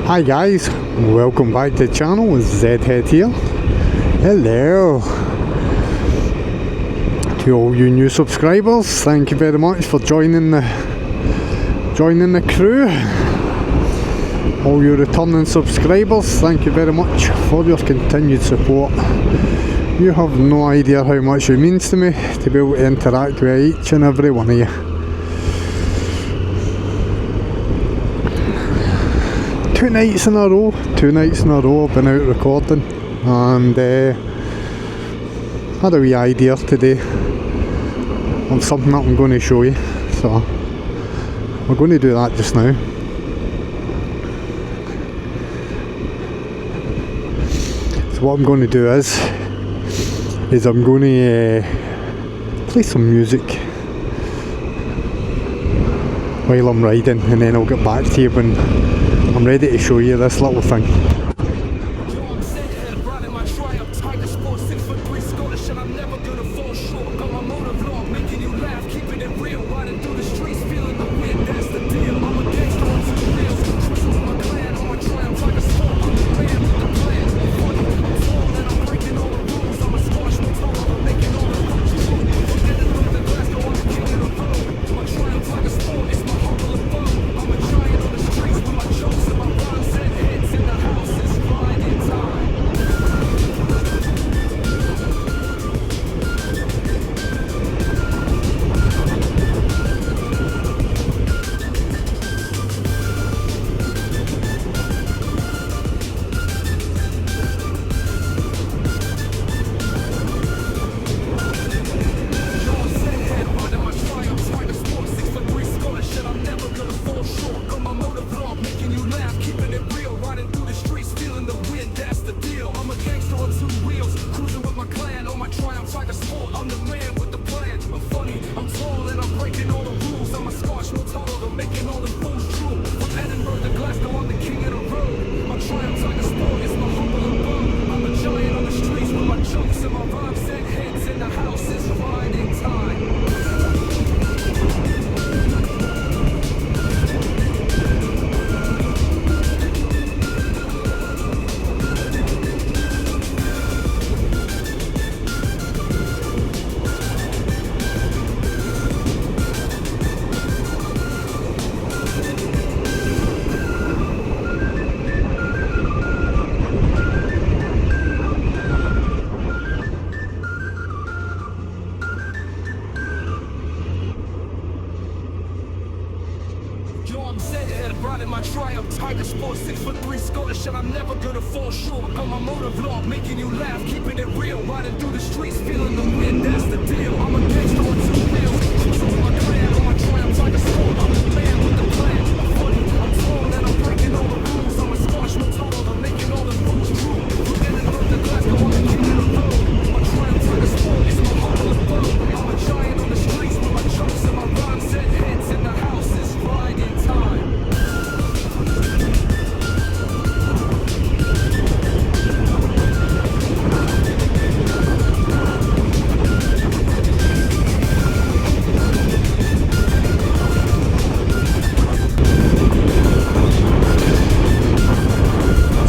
Hi guys, welcome back to the channel. It's Zhead here. Hello to all you new subscribers. Thank you very much for joining the crew. All you returning subscribers, thank you very much for your continued support. You have no idea how much it means to me to be able to interact with each and every one of you. Two nights in a row I've been out recording, and had a wee idea today of something that I'm going to show you, so we're going to do that just now. So what I'm going to do is I'm going to play some music while I'm riding, and then I'll get back to you when I'm ready to show you this little thing. My triumph, Tiger Sports, 6'3" Scottish, and I'm never gonna fall short. Got my motor vlog, making you laugh, keeping it real. Riding through the streets, feeling the wind, that's the deal. I'm a gangster on 2 wheels, cruising with my clan on my triumph, Tiger Sport. I'm the man with the plan. I'm funny, I'm tall, and I'm breaking all the rules. I'm a Scottish motor, I'm making all the rules true. Forgetting about the Glasgow, I'm the king of the road. My triumph, Tiger Sport, is my humble abode. I'm a giant on the streets with my jokes and my rhymes set hits in the house. It's riding time.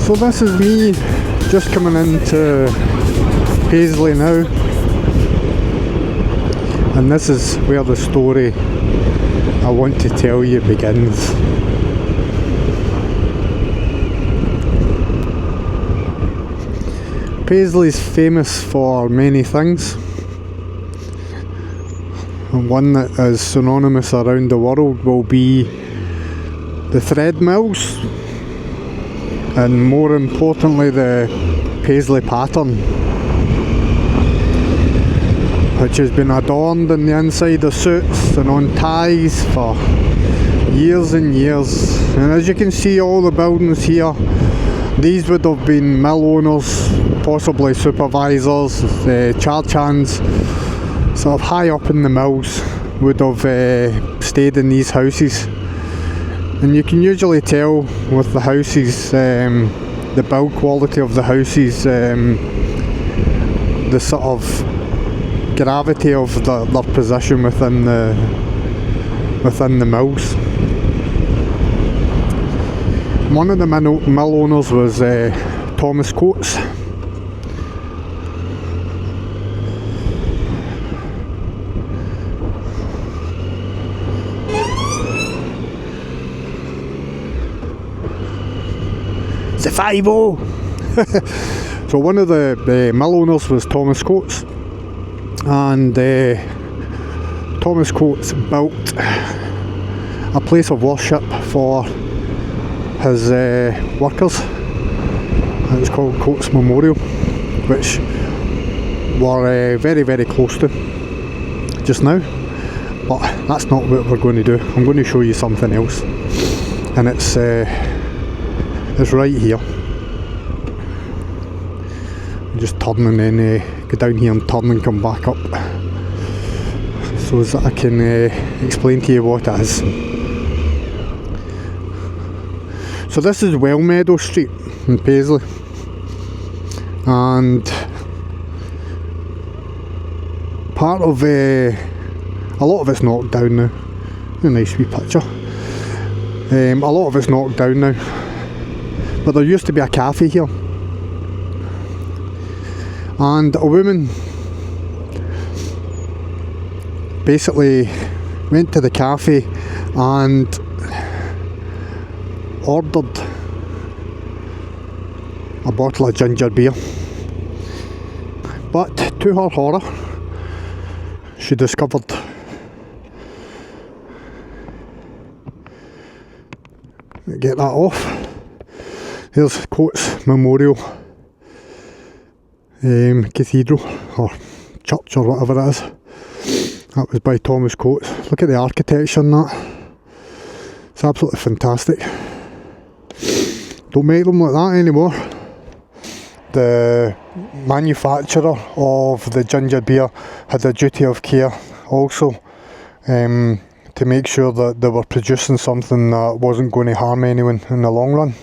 So this is me just coming into Paisley now, and this is where the story I want to tell you begins. Paisley's famous for many things, and one that is synonymous around the world will be the thread mills, and more importantly the Paisley pattern, which has been adorned in the inside of suits and on ties for years and years. And as you can see, all the buildings here, these would have been mill owners, possibly supervisors, charge hands, sort of high up in the mills, would have stayed in these houses. And you can usually tell with the houses, the build quality of the houses, the sort of gravity of their position within the mills. One of the mill owners was Thomas Coates. It's a 5-0! So one of the mill owners was Thomas Coates, and Thomas Coates built a place of worship for his workers, and it's called Coates Memorial, which we're very, very close to just now, but that's not what we're going to do. I'm going to show you something else, and it's right here. Just turn and then go down here and turn and come back up, so that I can explain to you what it is. So this is Wellmeadow Street in Paisley, and part of a lot of it's knocked down now. A nice wee picture. A lot of it's knocked down now, but there used to be a cafe here, and a woman basically went to the cafe and ordered a bottle of ginger beer, but to her horror she discovered get that off. Here's Coates Memorial Cathedral or church or whatever it is. That was by Thomas Coates. Look at the architecture and that. It's absolutely fantastic. Don't make them like that anymore. The manufacturer of the ginger beer had a duty of care also, to make sure that they were producing something that wasn't going to harm anyone in the long run.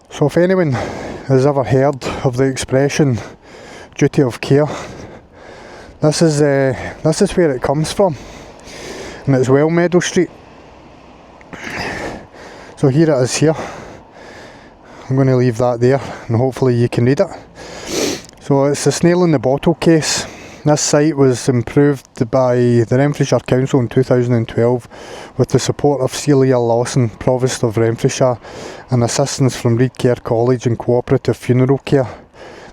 So if anyone has ever heard of the expression duty of care, this is where it comes from, and it's Wellmeadow Street. So here it is here. I'm going to leave that there and hopefully you can read it. So it's the snail in the bottle case. This site was improved by the Renfrewshire Council in 2012 with the support of Celia Lawson, Provost of Renfrewshire, and assistance from Reed Care College and Cooperative Funeral Care.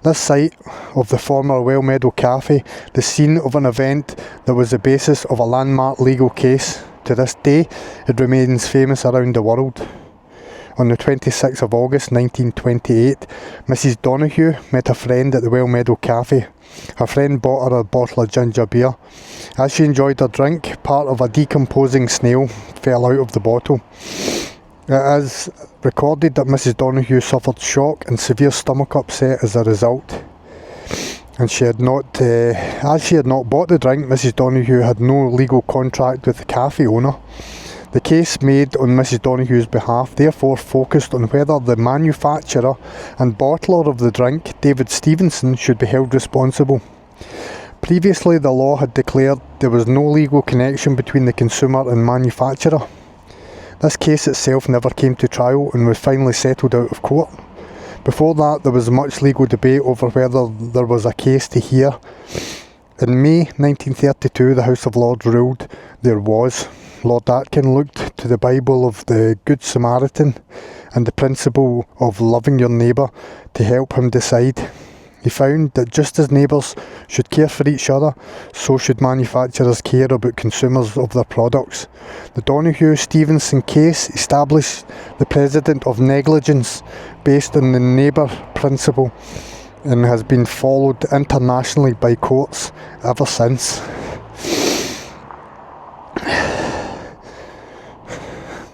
This site of the former Wellmeadow Cafe, the scene of an event that was the basis of a landmark legal case. To this day, it remains famous around the world. On the 26th of August 1928, Mrs Donoghue met a friend at the Wellmeadow Cafe. Her friend bought her a bottle of ginger beer. As she enjoyed her drink, part of a decomposing snail fell out of the bottle. It is recorded that Mrs Donoghue suffered shock and severe stomach upset as a result. And as she had not bought the drink, Mrs Donoghue had no legal contract with the cafe owner. The case made on Mrs Donoghue's behalf therefore focused on whether the manufacturer and bottler of the drink, David Stevenson, should be held responsible. Previously, the law had declared there was no legal connection between the consumer and manufacturer. This case itself never came to trial and was finally settled out of court. Before that, there was much legal debate over whether there was a case to hear. In May 1932, the House of Lords ruled there was. Lord Atkin looked to the Bible of the Good Samaritan and the principle of loving your neighbour to help him decide. He found that just as neighbours should care for each other, so should manufacturers care about consumers of their products. The Donoghue-Stevenson case established the precedent of negligence based on the neighbour principle and has been followed internationally by courts ever since.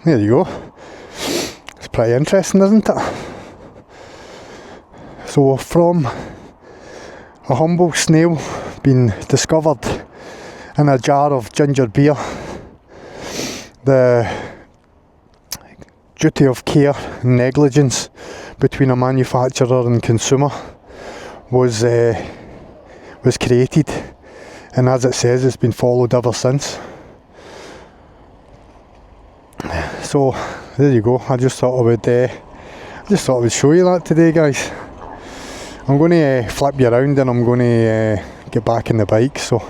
There you go. It's pretty interesting, isn't it? So from a humble snail being discovered in a jar of ginger beer, the duty of care and negligence between a manufacturer and consumer was created, and as it says, it's been followed ever since. So there you go. I just thought I would show you that today, guys. I'm going to flip you around and I'm going to get back in the bike, so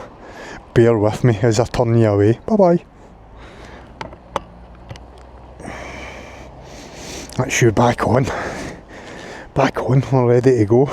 bear with me as I turn you away. Bye bye. That's you back on. We're ready to go.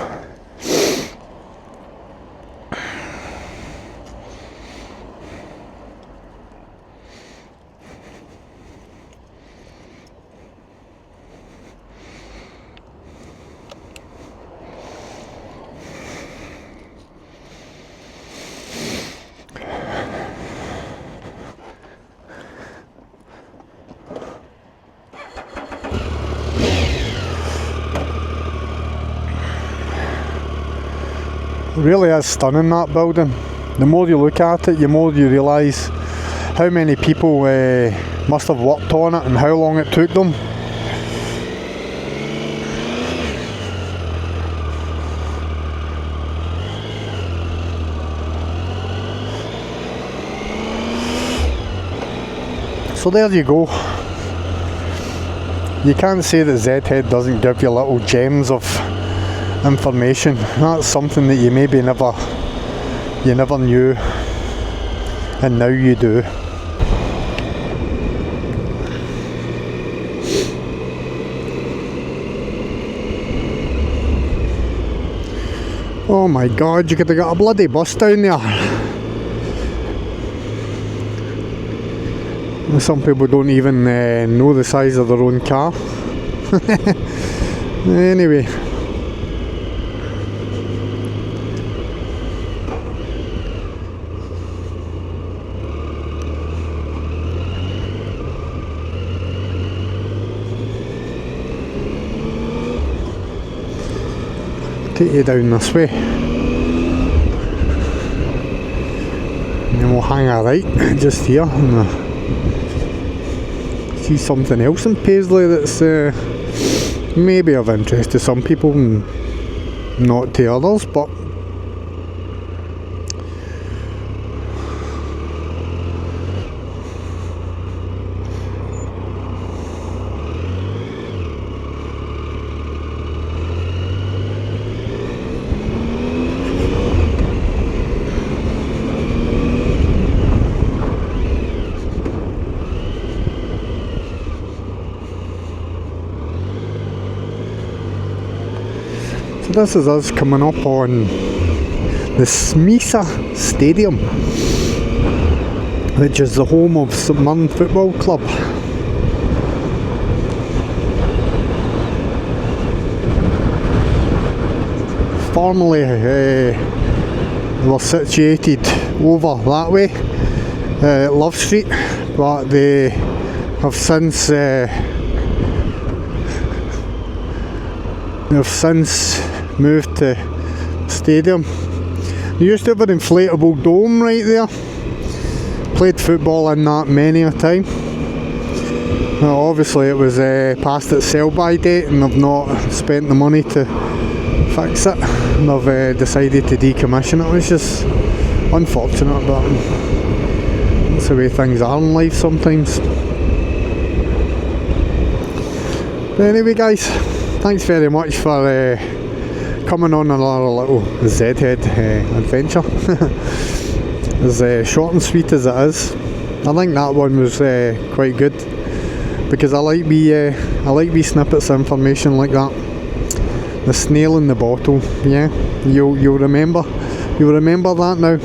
It really is stunning, that building. The more you look at it, the more you realise how many people must have worked on it and how long it took them. So there you go. You can't say that Z-Head doesn't give you little gems of information. That's something that you maybe never knew, and now you do. Oh my god, you could have got a bloody bus down there. Some people don't even know the size of their own car. Anyway. Take you down this way, and then we'll hang a right just here and see something else in Paisley that's maybe of interest to some people and not to others, but this is us coming up on the Smisa Stadium, which is the home of St Mirren Football Club. Formerly they were situated over that way, Love Street, but they have since moved to stadium. They used to have an inflatable dome right there. Played football in that many a time. Now obviously it was past its sell-by date and they've not spent the money to fix it. They've decided to decommission it, which is unfortunate, but that's the way things are in life sometimes. But anyway guys, thanks very much for coming on another little Z-Head adventure. As short and sweet as it is, I think that one was quite good, because I like wee snippets of information like that. The snail in the bottle, yeah, you'll remember that now,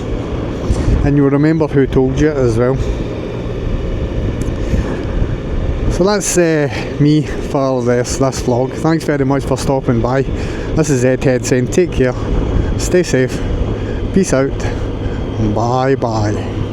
and you'll remember who told you it as well. So that's me for this vlog. Thanks very much for stopping by. This is Z-Head saying take care, stay safe, peace out, bye bye.